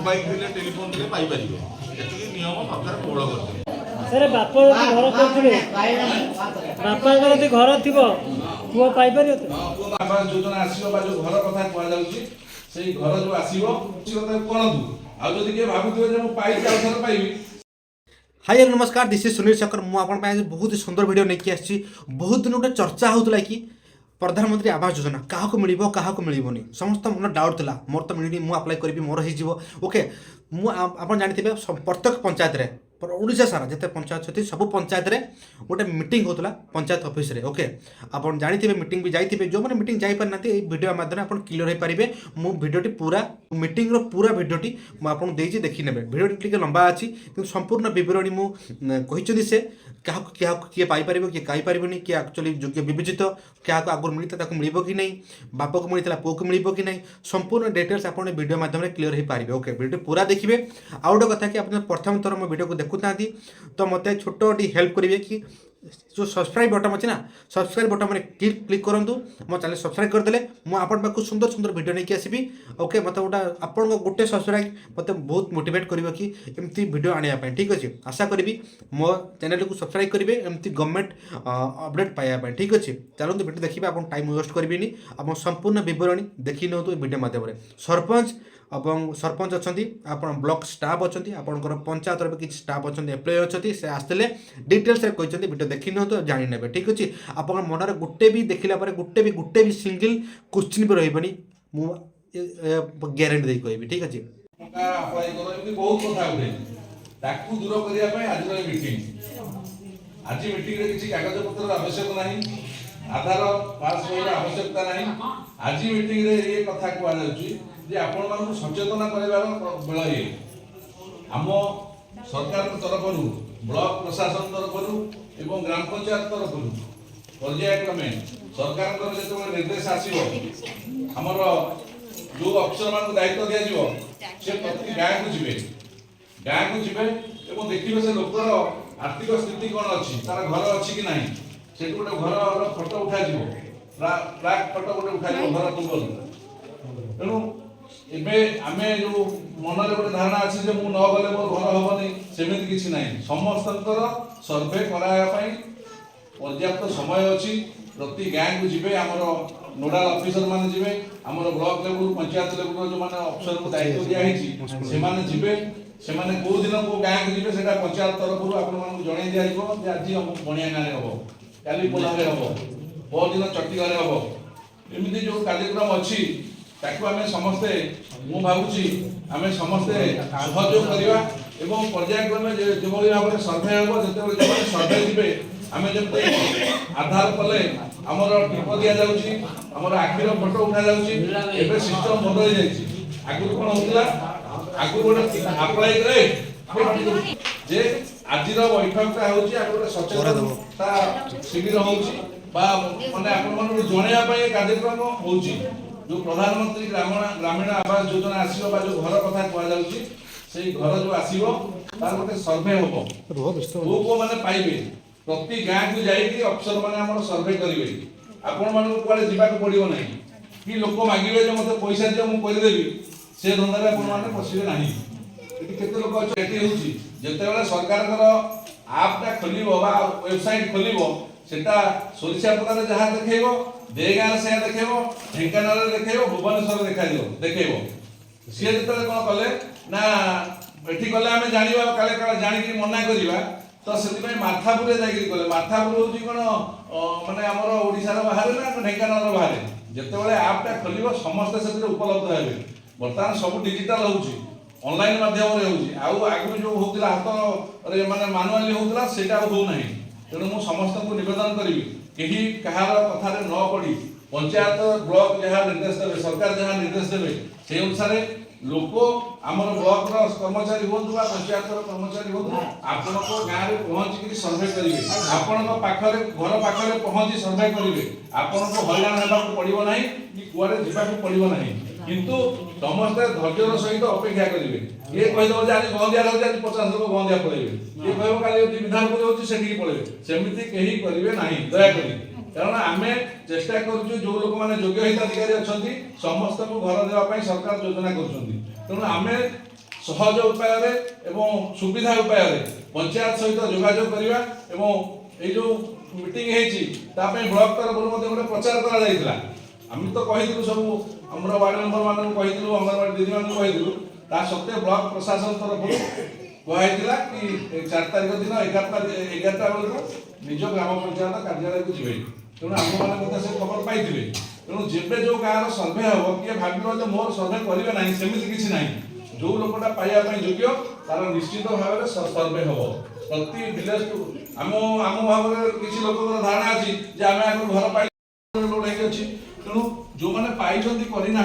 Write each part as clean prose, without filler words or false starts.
Mobile थे telephone थे Piper ये नियम सरकार कोहल कर सर बाप घर करथिबे बापा घर घर थिबो पुओ पाइ परियो त आवास योजना आसीबो बा जो घर कथा कहआ जाउची सेही घर जो आसीबो से कथा कोनदु आ जदि के भाबुथिबे जे मु पाइछि आ थर पाइबी। हाय हेलो नमस्कार दिस इज सुनील शंकर मु आपन पाए बहुत ही सुंदर वीडियो लेके आछि। बहुत दिन गोटे चर्चा होतला कि प्रधानमंत्री आवास योजना क्या मिल क्या मिलनी समस्त मन डाउट था मोर तो मिलनी मुझे अप्लाई करी मोर हो ओके मुझे जानते प्रत्येक पंचायत रे ओडिशा सारा जिते पंचायत अच्छी सब पंचायत रे गोटे मीटिंग होता पंचायत ऑफिस रे ओके आपन जानते मीटिंग भी जाइए जो मैंने मीटिंग जापर ना वीडियो माध्यम आप क्लियर हो पारे मु भिडियोटी पूरा मीटिंग रो पूरा भिडियोटी मुझे देखी ने भिडियोटी टे लंबा अच्छी कि संपूर्ण बरणी मुझे से क्या किए पाइपर किए पाइपर किए एक्चुअली योग्य विवेचित क्या आगुरी मिलता मिल कि नहीं बाप को मिलता पुओ को मिल कि नहीं संपूर्ण डिटेल्स आप वीडियो माध्यम क्लियर हो पारे ओके वीडियो पूरा देखिए। आउ गोटे कथा कि आप प्रथम थर मो वीडियो को देखुना तो मत छोटी हेल्प करेंगे कि जो सब्सक्राइब बटन अच्छे ना सब्सक्राइब बटन में क्लिक करूँ मो चैनल सब्सक्राइब करदे मुझे सुंदर सुंदर वीडियो नहीं आसबि ओके मत गोटा आप गोटे सब्सक्राइब मत बहुत मोटिवेट कर एमती वीडियो आने ठीक अच्छे आशा करी मो चैनल को सब्सक्राइब करेंगे एमती गवर्नमेंट अपडेट पाइबा ठीक अच्छे चलते वीडियो देखिए आप टाइम वेस्ट करेंगे आप संपूर्ण बरणी देखी नौ वीडियो माध्यम सरपंच सरपंच अच्छा आप ब्लॉक स्टाफ अच्छा आपंकर पंचायत भी किसी स्टाफ अच्छा एम्प्लॉय अच्छे से आसते डिटेल्स कहते वीडियो देखी नौ जानी ने ठीक अच्छे आप मनरे गोटे भी देखला गोटे भी सिंगल क्वेश्चन भी रही ग्यारंटी दे कह ठीक अच्छे बहुत कथा उठे ताकू दूर करने आज मीटिंग आज मीटिंग रे किसी कागज पत्र आवश्यक नहीं आधार पास आवश्यकता नहीं आज मीटिंग रे ये कथा कहु जे आपण मानू सचेतन करबार बेला ये आम सरकार तरफ ब्लॉक प्रशासन तरफ एवं ग्राम पंचायत तरफ पर्यायक्रमे सरकार जो निर्देश आसो आमर जो अफसर मान दायित्व दिज्व से प्रति गाँ को जीवे एवं देखिए से लोकर आर्थिक स्थिति कौन अच्छी तार घर अच्छी कि नहीं से गोटे घर फोटो उठा प्राक फोटो गोटे उठा घर पूर्व तेणु एबे आमे जो मन रे गोटे धारणा अछि जे मु न गले मोर घर होबनी सेमिति किछि नै समस्तंकर सर्वे कराया पई पर्याप्त समय अछि प्रति गाँ को जिबे हमर नोडल ऑफिसर माने जिबे हमर ब्लॉक लेवल पंचायत लेवल जो माने अफसर को दायित्व दिया हिछि से माने जिबे से माने को दिन को गाँ को जिबे सेटा पंचायत तरफ आपन माने जणै दिया जिवो जे आज हम बणिया गाँ रे होबो काली पोला रे होबो बहुत दिन चट्टी रे होबो एमिति जो कार्यक्रम अछि ताकू आमे समस्ते मु भाबुची आमे समस्ते सहयोग करिवा एवं पर्यायक्रमे जो भाव में सर्वे हम जो सर्वे जीवे आम जब आधार कले आमर टिप दि जाऊँगी आमर आखिर फोटो उठा जाऊँगी एबे सिस्टम बदल जाइए आगुरी कौन होता आगुरी गोटे अप्लाई करे जे आज बैठकटा होटे सचेतनता शिविर होची माने आपण मन जणैया कार्यक्रम होची जो प्रधानमंत्री ग्रामीण आवास योजना आसीबो बा जो घर कथा कहआ जाउची सेही घर जो आसीबो तार गोटे सर्वे होबो को माने पाइबे प्रति गाँ को जाइए अफसर माने हमर सर्वे करिवे आपण मानू कुआडे जिबा को पड़िबो नाही कि लोक मागिबे जे मते पैसा दियो मु करि देबी से धंदारे आपण माने पसिबे नाही एटी केते लोक अछि एटी होची जते बेला सरकार कर आपटा खोलिबो बा वेबसाइट खोलिबो सेटा सोरिसा पदारे जहा देखैबो देगार से देखैबो ढेंकानाल देखैबो भुवनेश्वर देखैबो सी जते कोन कले ना एठी कले आमे जानिबा काले काले जानि कि मना करिबा तो से माथापुर जाकि कले माथापुर होची कोन माने हमर ओडिसा रो बाहर ना ढेंकानाल रो बाहर जते बेले आपटा खोलिबो समस्त से उपलब्ध हेबे वर्तमान सब डिजिटल होची ऑनलाइन माध्यम रे होची आउ आगु जो होतला हाथ रे माने मानुअली होतला सेटा हो नाही तेणु मु समस्त को निवेदन करी कहीं कहार कथा न पड़ी पंचायत ब्लॉक जहाँ निर्देश देवे सरकार जहाँ निर्देश देवे से अनुसार लोक आमर ब्लॉक कर्मचारी हूँ पंचायत कर्मचारी हूँ आपण गाँव में पहुँचिक सर्वे करेंगे आपण पाखे घर पाखे पहुँची सर्वे करेंगे आपन को हईराण होगा पड़ो ना कि कुआड़े जावाक पड़ो ना किंतु समस्ते धैर्यर सहित अपेक्षा करेंगे ये कहीदेव आज गंदिया रही आज 50 लोक गंदिया पड़े ये कह काली विधानपुर होती से पड़े सेमती कहीं करेंगे ना दयाकोरी कारण आम चेष्टा करूँ जो लोक मैंने योग्य हिताधिकारी अच्छा समस्त को घर देवाई सरकार योजना कर तेणु आम सहज उपाय एवं सुविधा उपाय पंचायत सहित जोगाजोग करवा एवं ये जो मीटिंग है ब्लॉक तरफ गोटे प्रचार करा आम तो कही सब आम वार्ड मेंबर मान कही अंगनवाड़ी दीदी मान कही सत्वे ब्लॉक प्रशासन तरफ कहला कि 4 तारीख दिन 11टा बेलू निज ग्राम पंचायत कार्यालय को जी तेणु आम मैंने से खबर पाई तेणु जेबे जो गाँव सर्भे हम किए भाव मोर सर्भे करेंगे ना सेमती किसी ना जो लोकटा पाइबा योग्य तार निश्चित भाव में सर्भे हम प्रति विलेज आम आम भाव किसी लोक धारणा अच्छी आम घर पाई लोड अच्छी तेणु जो मैंने पाई करना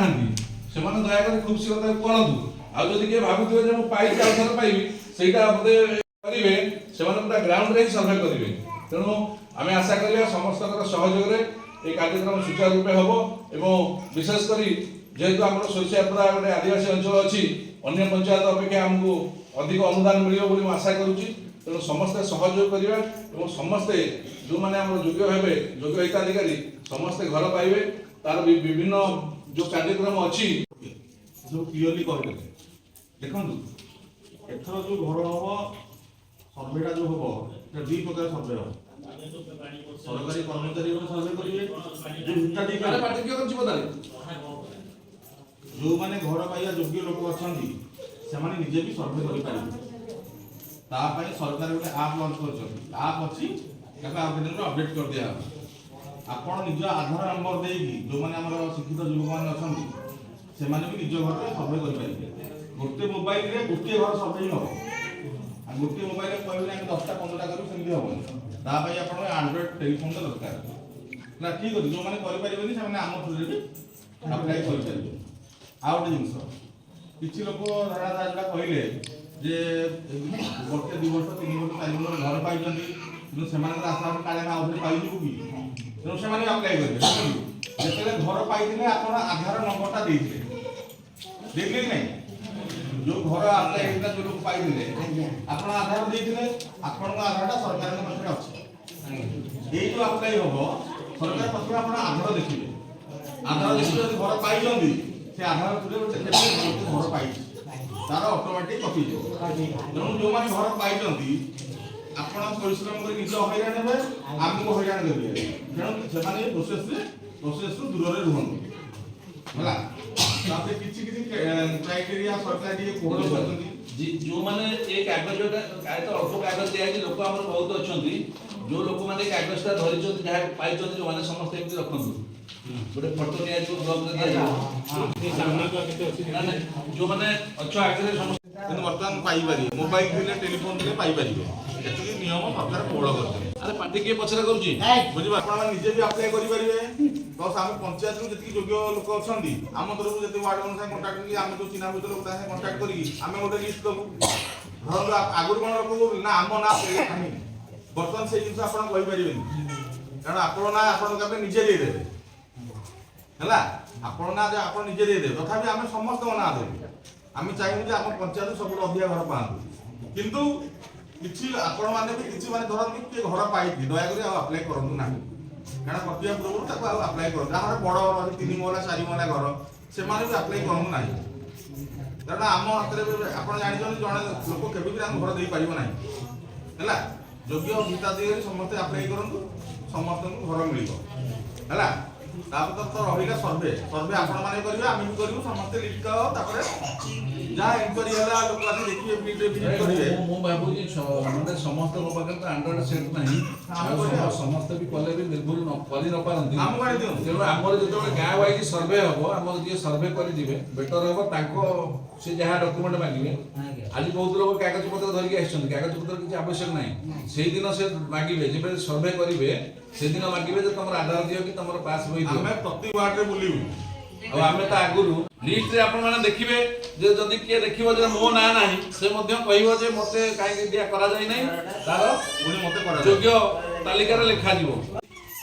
से दयाकोरी खूब शीघ्र करूँ आदि किए भावुवे जो पाई आउथर पाइबी सेटा बोधे करेंगे से ग्राउंड रे सर्भे करेंगे तेणु आम आशा करिया समस्त सहयोग ये कार्यक्रम सुचारू रूपे हम एवं विशेषकर जेहेतु आम सोरसियापड़ा गोटे आदिवासी अंचल अच्छी अन्य पंचायत अपेक्षा आमको अधिक अनुदान मिले आशा करुच्ची तेणु समस्ते सहयोग करवा और समस्ते जो मैंने योग्य हे योग्य हिताधिकारी समस्ते घर पाइबे तार विभिन्न जो कार्यक्रम अच्छी जो क्लियरली कहते देखो एथर जो घर हम सर्वेटा जो हम दुई प्रकार सर्वे हम सरकारी कर्मचारी सर्वे करेंगे जो हिताधिकारी जो मैंने घर पाइबा योग्य लोक अच्छा से निजे भी सर्वे करें सरकार गोटे आप लंच कर आप अच्छी आवेदन अपडेट कर दिया आपण निज आधार नंबर देगी जो मैंने शिक्षित युवक मैंने अच्छा से भी निज घर सर्वे करेंगे गोटे मोबाइल रे गोटे घर सर्वे हम गोटे मोबाइल कहले 10टा 15टा करेंगे हम एंड्रॉइड टेलीफोन दरकार ना ठीक अच्छे जो मैंने करें से आम थ्रू भी अप्लाई करेंगे आउ गोटे जिनस किसी लोक धारणा था जो कहले जे गोटे 2 वर्ष 3 वर्ष 4 वर्ष घर पाई से आशा काले आउे पाइबू कि तेणु से अप्लाई करेंगे जिते घर पाई आप आधार नंबरटा देखे नहीं जो घर अप्लाई जो लोग पाई आप आधार देते आपण आधारटा सरकार पाखे अच्छे ये जो अप्लाई हम सरकार पाखे आप आधार देखिए आधार देखिए घर पाई से आधार घर पाई तार ऑटोमेटिक कपी तेणु जो मैंने घर पाई आप परिश्रम कर निज हईराण हे आमको हईराण करेंगे तेणु से प्रोसेस दूर रे रुहंतु होला ताते किछि क्राइटेरिया सरकार ये कोड करछन्ती जो माने एक कागज तो अल्प कागज दिया लोक आम बहुत अच्छा जो लोक मैंने कागजटा धरी जहाँ पाई जो मैंने समस्त एमती रखु गोटे फटो नि जो मैंने अच्छा आगे କିନ୍ତୁ ବର୍ତ୍ତମାନ ପାଇପାରିବେ ମୋବାଇଲ ଥିଲେ ଟେଲିଫୋନ ଥିଲେ ପାଇପାରିବେ ଏତିକି ନିୟମ ସରକାର କୋହଳ କରିଛନ୍ତି अरे पार्टी किए पछरे करूची ବୁଝିବା ଆପଣମାନେ ନିଜେ ବି ଆପ୍ଲାଏ କରିପାରିବେ ପ୍ଲସ୍ ଆମ ପଞ୍ଚାୟତରୁ ଯେତିକି ଯୋଗ୍ୟ ଲୋକ ଅଛନ୍ତି ଆମ ତରଫରୁ ଯେତେ ୱାର୍ଡ ମାନଙ୍କ ସାଙ୍ଗେ କଣ୍ଟାକ୍ଟ କରିକି ଆମେ ଯୋଉ ଚିହ୍ନା ଭିତରେ ଲୋକ ତା ସାଙ୍ଗେ କଣ୍ଟାକ୍ଟ କରିକି ଆମେ ଗୋଟେ ଲିଷ୍ଟ ଦେବୁ ଧରନ୍ତୁ ଆଗରୁ କ'ଣ ରଖୁ ନା ଆମ ନାଁ ନାହିଁ ବର୍ତ୍ତମାନ ସେଇ ଜିନିଷ ଆପଣ କହିପାରିବେନି କାରଣ ଆପଣ ନା ଆପଣ କେବେ ନିଜେ ଦେଇଦେବେ ହେଲା ଆପଣ ନା ଆପଣ ନିଜେ ଦେଇଦେବେ ତଥାପି ଆମେ ସମସ୍ତଙ୍କ ନାଁ ଦେବୁ आम चाहिए जे आम पंचायत सब अधिक घर पातु किंतु किसी आपण मैंने भी किसी माने धरती किए घर पाई दयाकोरी आप्लाय करूँ ना क्या प्रक्रिया पूर्व आप्लाय कर जहाँ बड़ घर 3 महला 4 महला घर से भी आप्लाय करूँ ना कारण आम हाथ में आप जानते जड़े लोक के घर दे पार ना है योग्य हिताधिकारी समस्त आप्लाय करूँ समस्त घर मिल है तो रहा सर्वे सर्वे आपण मैंने करेंगे आम भी करूँ समस्त लिस्ट जहाँ इनक्वारी है लोक आस देखिए विजिट करेंगे मु भाबुजी माने समस्त को पाखे तो एंड्रॉइड सेट नहीं समस्त भी कले भी निर्भुल न करि न पारंती हम गाड़ी दियो तेरो हमर जतो गाँ वाइज सर्वे हबो हमर जे सर्वे करि दिबे बेटर हबो ताको से जहाँ डॉक्यूमेंट मांगिबे आज बहुत लोग कागज पत्र धरिक आछन कागज पत्र किछ आवश्यक नहीं सेही दिन से मांगिबे जेबे सर्वे करिवे से दिन मांगिबे जे तमर आधार दियो कि तमर पास होई दियो हमें प्रति वार्ड रे बुलिबु अब आमे त आगुरु लिस्ट रे आपण माने देखिबे जे जदी के देखिबो जे मो ना नाही से मध्य कहिबो जे मते काहे दिया करा जाय नै तार पुणी मते करा योग्य तालिका रे लिखा दिबो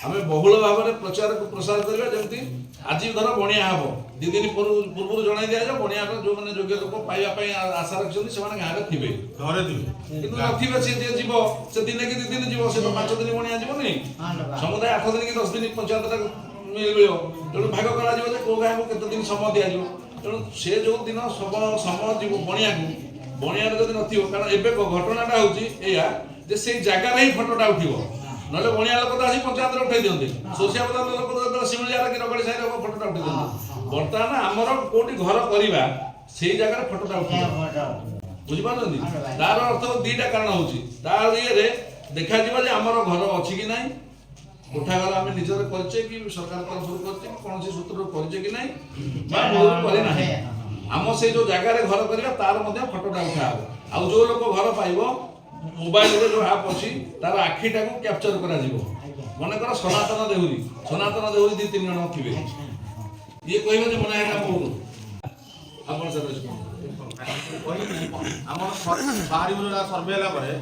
आमे बहुल भाव रे प्रचार को प्रसार करबा जेमति आज धर बणिया हबो 2 दिन पूर्व जणाई दिया जो बणिया रो जो माने योग्य लोक पाइबा पई आशा रखछन से माने गाँ रे थिबे घरे थिबे किंतु नथिबे से जे जीवो से दिन कि 2 दिन जीवो से 5 दिन बणिया जीवो नै समुदाय 8 दिन कि 10 दिन पंचायत तक मिलियो तेणु भाग करा जे को गाँ को केते दिन समय दिया ତେଣୁ ସେ ଯେଉଁ ଦିନ ସମୟ ଯିବ ବଣିଆକୁ ବଣିଆରେ ଯଦି ନଥିବ, କାରଣ ଏବେ ଘଟଣାଟା ହେଉଛି ଏଇଆ ଯେ ସେଇ ଜାଗାରେ ହିଁ ଫଟୋଟା ଉଠିବ, ନହେଲେ ବଣିଆ ଲୋକ ତ ଆସି ପଞ୍ଚାୟତରେ ଉଠେଇ ଦିଅନ୍ତି, ସୋସିଆ ବଜାର ଲୋକ ତ ଶିମିଳିଆରେ କି ରଗଡ଼ି ସାହିରେ ଫଟୋଟା ଉଠେଇ ଦିଅନ୍ତି। ବର୍ତ୍ତମାନ ଆମର କୋଉଠି ଘର କରିବା ସେଇ ଜାଗାରେ ଫଟୋଟା ଉଠିବ, ବୁଝିପାରୁଛନ୍ତି? ତାର ଅର୍ଥ ଦିଟା କାରଣ ହେଉଛି, ତା ଇଏରେ ଦେଖାଯିବ ଯେ ଆମର ଘର ଅଛି କି ନାହିଁ, କୋଠା ଘର ଆମେ ନିଜର କରିଛେ କି ସରକାର ତରଫରୁ କରିଛେ କି କୌଣସି ସୂତ୍ରରୁ କରିଛେ କି ନାହିଁ ବା ମୂଳରୁ କରିନାହିଁ। ଆମ ସେଇ ଯେଉଁ ଜାଗାରେ ଘର କରିବା ତାର ମଧ୍ୟ ଫଟୋଟା ଉଠା ହେବ। ଆଉ ଯେଉଁ ଲୋକ ଘର ପାଇବ ମୋବାଇଲରେ ଯେଉଁ ଆପ୍ ଅଛି ତାର ଆଖିଟାକୁ କ୍ୟାପଚର କରାଯିବ। ମନେକର ସନାତନ ଦେହୁରୀ 2-3 ଜଣ ଥିବେ, ଇଏ କହିବେ ଯେ ମନେ ଏଇଟା ବହୁତ ଆପଣ ସାର୍ ଆମର ବାହାରିବ ଯୋଉଟା ସର୍ଭେ ହେଲା ପରେ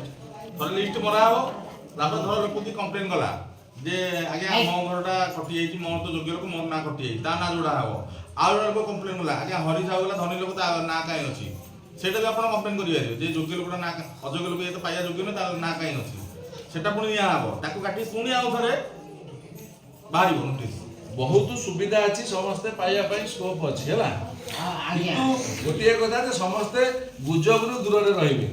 ଥରେ ଲିଷ୍ଟ ମରା ହବ, ତାପରେ ଧର ଲୋକ କମ୍ପ୍ଲେନ କଲା ଯେ ଆଜ୍ଞା ମୋ ଘରଟା କଟି ଯାଇଛି, ମୋର ତ ଯୋଗ୍ୟ ଲୋକ, ମୋର ନାଁ କଟି ଯାଇଛି, ତା ନାଁ ଯୋଉଟା ହବ। ଆଉ ଜଣେ ଲୋକ କମ୍ପ୍ଲେନ କଲା ଆଜ୍ଞା ହରି ସାହୁ ହେଲା ଧନୀ ଲୋକ, ତା ନାଁ କାହିଁ ଅଛି, ସେଇଟା ବି ଆପଣ କମ୍ପ୍ଲେନ କରିପାରିବେ ଯେ ଯୋଗ୍ୟ ଲୋକଟା ନାଁ, ଅଯୋଗ୍ୟ ଲୋକ ତ ପାଇବା ଯୋଗ୍ୟ ନୁହେଁ, ତାର ନାଁ କାହିଁ ଅଛି, ସେଟା ପୁଣି ନିଆ ହବ। ତାକୁ କାଟି ପୁଣି ଆଉ ଥରେ ବାହାରିବ ନୋଟିସ୍। ବହୁତ ସୁବିଧା ଅଛି, ସମସ୍ତେ ପାଇବା ପାଇଁ ସ୍କୋପ ଅଛି ହେଲା, କିନ୍ତୁ ଗୋଟିଏ କଥା ଯେ ସମସ୍ତେ ଗୁଜବରୁ ଦୂରରେ ରହିବେ,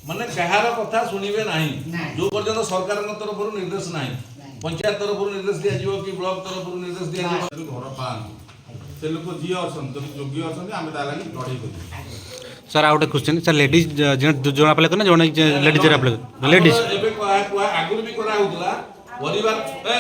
ମାନେ କାହାର କଥା ଶୁଣିବେ ନାହିଁ ଯୋଉ ପର୍ଯ୍ୟନ୍ତ ସରକାରଙ୍କ ତରଫରୁ ନିର୍ଦ୍ଦେଶ ନାହିଁ, ପଞ୍ଚାୟତ ତରଫରୁ ନିର୍ଦ୍ଦେଶ ଦିଆଯିବ କି ବ୍ଲକ ତରଫରୁ ନିର୍ଦ୍ଦେଶ ଦିଆଯିବ। ଘର ପାଆନ୍ତୁ ସେ ଲୋକ ଯିଏ ଅଛନ୍ତି, ଯଦି ଯୋଗ୍ୟ ଅଛନ୍ତି ଆମେ ତା ଲାଗି ଲଢ଼େଇ କରିବୁ। ସାର୍ ଆଉ ଗୋଟେ କ୍ୱେଶ୍ଚନ୍ ସାର୍, ଲେଡିଜ୍ ଜଣେ ଆପ୍ଲାଏ କରେ ନା ଜଣେ ଲେଡିଜ୍ ଆପ୍ଲାଏ କରେ? ଲେଡିଜ୍ ଏବେ ଆଗରୁ ବି କରାହଉଥିଲା, ପରିବାର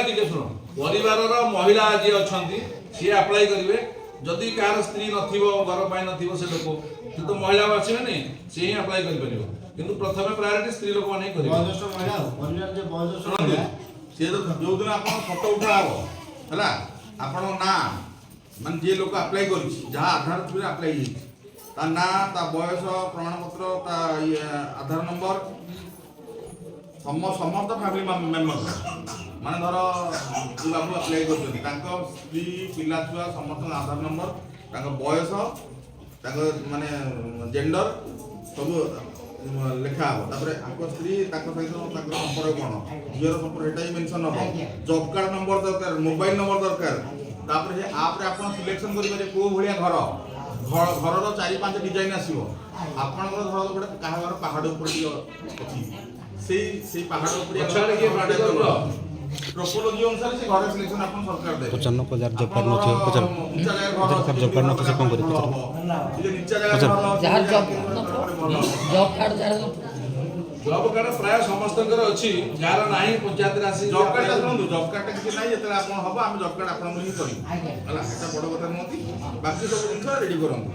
ଟିକେ ଶୁଣ, ପରିବାରର ମହିଳା ଯିଏ ଅଛନ୍ତି ସିଏ ଆପ୍ଲାଏ କରିବେ, ଯଦି କାହାର ସ୍ତ୍ରୀ ନଥିବ, ଘର ପାଇଁ ନଥିବ ସେ ଲୋକ, ସେ ତ ମହିଳା ଆସିବେନି, ସେ ହିଁ ଆପ୍ଲାଏ କରିପାରିବ, କିନ୍ତୁ ପ୍ରଥମେ ପ୍ରାୟୋରିଟି ସ୍ତ୍ରୀ ଲୋକମାନେ ହିଁ କରିବେ। ସିଏ ତ ଯୋଉଦିନ ଆପଣ ଫଟୋ ଉଠା ହବ ହେଲା, ଆପଣଙ୍କ ନାଁ ମାନେ ଯିଏ ଲୋକ ଆପ୍ଲାଏ କରିଛି, ଯାହା ଆଧାର ଥିରେ ଆପ୍ଲାଏ ହେଇଛି, ତା ନାଁ, ତା ବୟସ ପ୍ରମାଣପତ୍ର, ତା ଆଧାର ନମ୍ବର, ସମସ୍ତ ଫ୍ୟାମିଲି ମେମ୍ବର, ମାନେ ଧର ଯୋଉ ବାବୁ ଆପ୍ଲାଏ କରିଛନ୍ତି ତାଙ୍କ ସ୍ତ୍ରୀ, ପିଲା ଛୁଆ ସମସ୍ତଙ୍କ ଆଧାର ନମ୍ବର, ତାଙ୍କ ବୟସ, ତାଙ୍କ ମାନେ ଜେଣ୍ଡର ସବୁ ଲେଖା ହବ। ତାପରେ ତାଙ୍କ ସ୍ତ୍ରୀ, ତାଙ୍କ ସହିତ ତାଙ୍କର ସମ୍ପର୍କ କ'ଣ, ଝିଅର ସମ୍ପର୍କ ଏଟା ବି ମେନସନ୍ ହବ। ଜବ୍ କାର୍ଡ ନମ୍ବର ଦରକାର, ମୋବାଇଲ ନମ୍ବର ଦରକାର। ତାପରେ ସେ ଆପ୍ରେ ଆପଣ ସିଲେକ୍ସନ କରିପାରିବେ କୋଉ ଭଳିଆ ଘରର 4-5 ଡିଜାଇନ ଆସିବ। ଆପଣଙ୍କର ଧର ଗୋଟେ କାହା ଘର ପାହାଡ଼ ଉପରେ ଟିକେ ଅଛି, ସେଇ ପାହାଡ଼ ଉପରେ ପ୍ରୋପୋଲୋଜି ଅନୁସାରେ ସେ ଘର ସିଲେକ୍ସନ ଆପଣ ସରକାର ଦେବେ। 95,000 ଜବ୍ କାର୍ଡ ନଥିବ, ଜବ୍ କାର୍ଡ ନଥିବ ସେ କ'ଣ କରିବ? ଜବ୍ କାର୍ଡ ପ୍ରାୟ ସମସ୍ତଙ୍କର ଅଛି, ଯାହାର ନାହିଁ ପଞ୍ଚାୟତରେ ଆସି ଜବ୍ କାର୍ଡଟା ଶୁଣନ୍ତୁ, ଜବ୍ କାର୍ଡଟା କିଛି ନାହିଁ, ଯେତେବେଳେ ଆପଣ ହବ ଆମେ ଜବ୍ କାର୍ଡ ଆପଣଙ୍କୁ ହିଁ କରିବୁ ହେଲା, ଏଟା ବଡ଼ କଥା ନୁହନ୍ତି। ବାକି ସବୁ ଜିନିଷ ରେଡି କରନ୍ତୁ।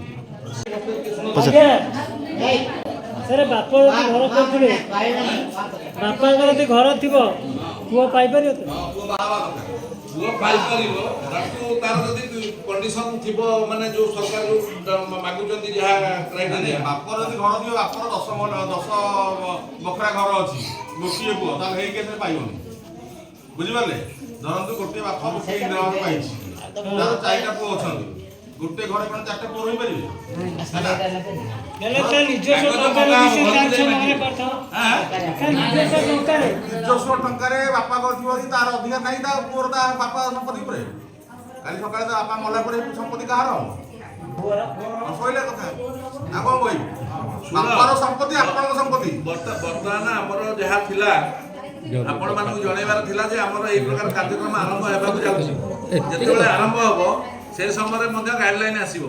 ସାର୍ ବାପ ଯଦି ଘର କରୁଥିବେ, ବାପାଙ୍କର ଯଦି ଘର ଥିବ ପୁଅ ପାଇପାରିବ ତ? ପୁଅ ପାଇପାରିବ, ତାକୁ ତାର ଯଦି କଣ୍ଡିସନ ଥିବ, ମାନେ ଯୋଉ ସରକାର ଯୋଉ ମାଗୁଛନ୍ତି ଯାହା କ୍ରାଇଟେରିଆ। ବାପର ଯଦି ଘର ଥିବ, ବାପର 10 ବଖରା ଘର ଅଛି, ଗୋଟିଏ ପୁଅ, ତାହେଲେ ହେଇ କେସରେ ପାଇବନି, ବୁଝିପାରିଲେ? ଧରନ୍ତୁ ଗୋଟିଏ ବାପ ଗୋଟିଏ ଇନ୍ଦିରା ପାଇଛି, ତାର 4ଟା ପୁଅ ଅଛନ୍ତି, ଗୋଟେ ଘରେ କ'ଣ 4ଟା ପୁଅ ରହିପାରିବେ? ନିଜସ୍ୱ ଟଙ୍କାରେ ବାପା କରିଥିବ, ତାର ଅଧିକାର ନାହିଁ, ତା ପୁଅର ତା ବାପା ସମ୍ପତ୍ତି ଉପରେ। କାଲି ସକାଳେ ତା ବାପା ମଲା ପରେ ସମ୍ପତ୍ତି କାହାର? ଶୋଇଲେ କଥା ଆଉ କ'ଣ କହିବି? ବାପାର ସମ୍ପତ୍ତି ଆପଣଙ୍କ ସମ୍ପତ୍ତି। ବର୍ତ୍ତମାନ ଆମର ଯାହା ଥିଲା, ଆପଣ ମାନଙ୍କୁ ଜଣେଇବାର ଥିଲା ଯେ ଆମର ଏଇ ପ୍ରକାର କାର୍ଯ୍ୟକ୍ରମ ଆରମ୍ଭ ହେବାକୁ ଯାଉଛି। ଯେତେବେଳେ ଆରମ୍ଭ ହବ ସେ ସମୟରେ ମଧ୍ୟ ଗାଇଡଲାଇନ୍ ଆସିବ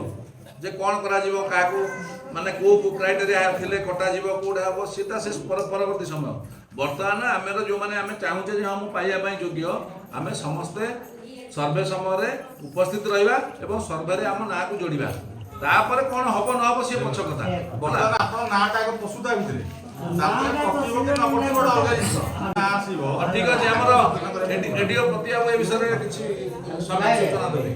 ଯେ କ'ଣ କରାଯିବ, କାହାକୁ ମାନେ କୋଉ କ୍ରାଇଟେରିଆ ଥିଲେ କଟାଯିବ, କୋଉଟା ହବ, ସେଟା ସେ ପରବର୍ତ୍ତୀ ସମୟ। ବର୍ତ୍ତମାନ ଆମର ଯୋଉମାନେ ଆମେ ଚାହୁଁଛେ ଯେ ହଁ ମୁଁ ପାଇବା ପାଇଁ ଯୋଗ୍ୟ, ଆମେ ସମସ୍ତେ ସର୍ଭେ ସମୟରେ ଉପସ୍ଥିତ ରହିବା ଏବଂ ସର୍ଭେରେ ଆମ ନାଁକୁ ଯୋଡ଼ିବା। ତାପରେ କ'ଣ ହବ ନ ହବ ସିଏ ପଛ କଥା। ବର୍ତ୍ତମାନ ଆପଣ ନାଁଟା ଆଗ ପଶୁତା ଭିତରେ, ତାପରେ ପକେଇବ କି ନ ପକେଇବ ଗୋଟେ ଅଲଗା ଜିନିଷ। ନାଁ ଆସିବ। ଠିକ୍ ଅଛି, ଆମର ରେଡିଓ ପ୍ରତି ଆଉ ଏ ବିଷୟରେ କିଛି ସୂଚନା ଦେବେ।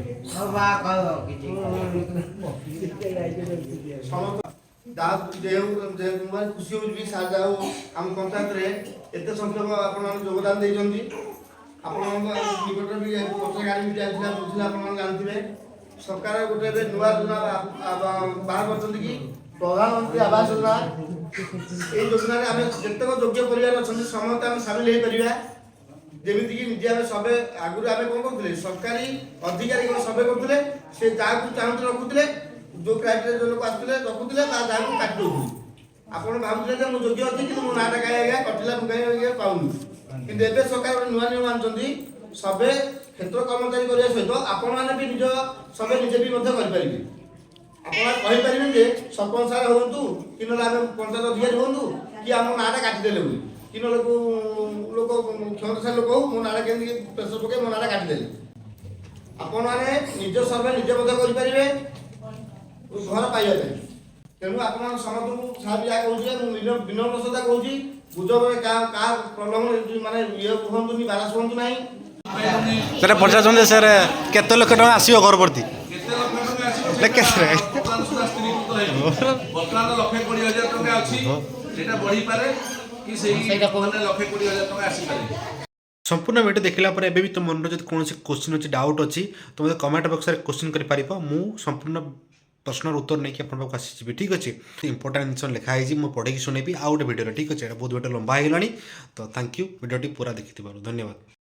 ଖୁସି ହେଉଛି ସାର୍ ଯାଉ ଆମ ପଞ୍ଚାୟତରେ ଏତେ ସଂଖ୍ୟକ ଆପଣମାନେ ଯୋଗଦାନ ଦେଇଛନ୍ତି। ଆପଣଙ୍କ ନିକଟରେ ବି ପତ୍ର ଗାଡ଼ି ବି ଯାଇଥିଲା, ବୁଝିଲେ ଆପଣମାନେ ଜାଣିଥିବେ। ସରକାର ଗୋଟେ ଏବେ ନୂଆ ଯୋଜନା ବାହାର କରିଛନ୍ତି କି ପ୍ରଧାନମନ୍ତ୍ରୀ ଆବାସ ଯୋଜନା। ଏଇ ଯୋଜନାରେ ଆମେ ଯେତେକ ଯୋଗ୍ୟ ପରିବାର ଅଛନ୍ତି ସମସ୍ତେ ଆମେ ସାମିଲ ହେଇପାରିବା। ଯେମିତିକି ନିଜେ ଆମେ ସବେ ଆଗରୁ ଆମେ କ'ଣ କରୁଥିଲେ, ସରକାରୀ ଅଧିକାରୀ କ'ଣ ସବେ କରୁଥିଲେ, ସେ ଯାହାକୁ ଚାହୁଁଥିଲେ ରଖୁଥିଲେ, ଯେଉଁ କ୍ରାଇଟେରିଆ ଯେଉଁ ଲୋକ ଆସୁଥିଲେ ରଖୁଥିଲେ ତା ଦାମକୁ କାଟି ଦେଉଥିଲେ। ଆପଣ ଭାବୁଥିଲେ ଯେ ମୁଁ ଯୋଗ୍ୟ ଅଛି କିନ୍ତୁ ମୋ ନାଁଟା କାହିଁ ଆଜ୍ଞା କଟିଲା, ମୁଁ କାହିଁ ଆଜ୍ଞା ପାଉନି। କିନ୍ତୁ ଏବେ ସରକାର ଗୋଟେ ନୂଆ ନିୟମ ଆଣିଛନ୍ତି, ସବେ କ୍ଷେତ୍ର କର୍ମଚାରୀ କରିବା ସହିତ ଆପଣମାନେ ବି ନିଜ ସବେ ନିଜେ ବି ମଧ୍ୟ କରିପାରିବେ। ଆପଣ କହିପାରିବେନି ଯେ ସରପଞ୍ଚ ସାର୍ ହୁଅନ୍ତୁ କି ନହେଲେ ଆମେ ପଞ୍ଚାୟତ ଅଧିକାରୀ ହୁଅନ୍ତୁ କି ଆମ ନାଁଟା କାଟିଦେଲେ ବୋଲି, କି ନହେଲେ ଲୋକ କ୍ଷମତାଶାଳୀ ଲୋକ ହଉ ମୋ ନାଁଟା କେମିତି ପ୍ରେସର ପକାଇ ମୋ ନାଁଟା କାଟିଦେଲେ। ଆପଣମାନେ ନିଜ ସର୍ଭେ ନିଜେ ମଧ୍ୟ କରିପାରିବେ ଘର ପାଇବା ପାଇଁ। ତେଣୁ ଆପଣ ସମସ୍ତଙ୍କୁ ସାର୍ ଯାହା କହୁଥିଲେ ମୁଁ ବିନମ୍ର ସହିତ କହୁଛି, ଗୁଜବରେ କାହା ପ୍ରଲୋଭନ ମାନେ ଇଏ ହୁଅନ୍ତୁନି, ବାରାସ ହୁଅନ୍ତୁ ନାହିଁ। ସେଟା ପଚାରୁଛନ୍ତି ସାର୍ କେତେ ଲକ୍ଷ ଟଙ୍କା ଆସିବ ଘର ପ୍ରତି? କେତେ ଲକ୍ଷ ଟଙ୍କା ଆସିବ କେତେ? ବର୍ତ୍ତମାନ ସୁଦ୍ଧା ସ୍ଥିରୀକୃତ ହେଇନି। ବର୍ତ୍ତମାନ 1,20,000 ଟଙ୍କା ଅଛି, ସେଇଟା ବଢିପାରେ କି ସେଇ ମାନେ 1,20,000 ଟଙ୍କା ଆସିପାରେ। संपूर्ण वीडियो देखला पर एबे भी तुम मन जब कौन क्वेश्चन अच्छी डाउट अच्छी तो मतलब कमेंट बॉक्स में क्वेश्चन कर मु संपूर्ण प्रश्न उत्तर नहीं कि आप आसी ठीक अच्छे इंपोर्टां जिन लिखाई मुझे पढ़ी सुनेबी आउ गोटे वीडियो ठीक अच्छे बहुत वीडियो लंबा हो गलानी तो थैंक यू वीडियो पूरा देखि धन्यवाद।